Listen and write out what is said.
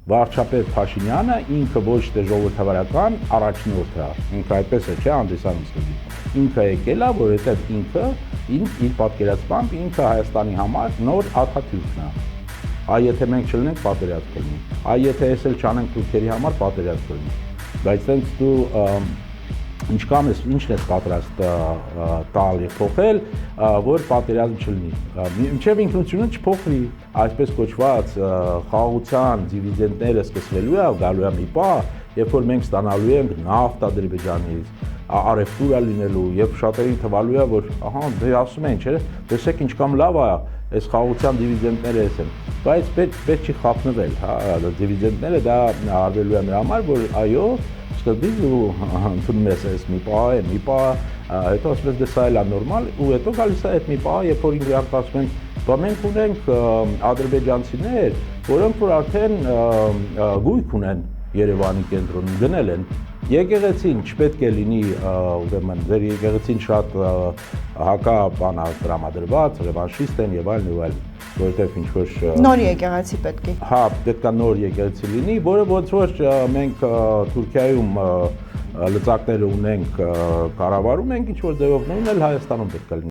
վարչապետ Փաշինյանը ինքը ոչ թե ժողովրդավարական առաջնորդ է, ինքը այդպես է, չէ, հանդիսանում սկզբից։ Ինքը եկել է, որովհետև ինքը իր պատկերացմամբ ինքը Հայաստանի համար նոր Աթաթյուրքն է։ Այ եթե մենք չլինենք, պատերազմ կլինի։ Այ եթե ես էլ չանենք թուրքերի համար, պատերազմ կլինի։ Բայց տենց դու ինչն ես պատրաստ տալ եւ փոխել, որ պատերազմ չլինի։ Մինչեւ ինքնությունը չփոխվի, այսպես կոչված խաղաղության դիվիդենդները սկսվելու է, գալու է մի պահ, երբ որ մենք ստանալու ենք նավթ Ադրբեջանից, արևտուր լինելու եւ շատերին թվալու է, որ ահա դե ասում են, չէ՞, տեսեք ինչքան լավ է, այս խաղաղության դիվիդենդները էս են, բայց պետք չի խափնվել, հա, դիվիդենդները դա արվելու է նրա համար, որ այո, սկզբից ու ընդունում ես այս մի պահ, հետո ասում ես դե սա էլ է նորմալ, ու հետո գալիս է այդ մի պահ, երբ որ իրանք ասում են, բա մենք ունենք ադրբեջանցիներ, որոնք որ արդեն գույք ունեն Երևանի կենտրոնում, գնել են։ Եկեղեցին չպետք է լինի, ուրեմն ձեր եկեղեցին շատ հակաբան է տրամադրված, ռևանշիստ են եւ այլն, որովհետեւ ինչ որ նոր եկեղեցի պետք է։ Հա, պետք է նոր եկեղեցի լինի, որը ոնց որ մենք Թուրքիայում լծակները ունենք կառավարում ենք, ինչ որ ձևով նույնն էլ Հայաստանում պետք է լինի։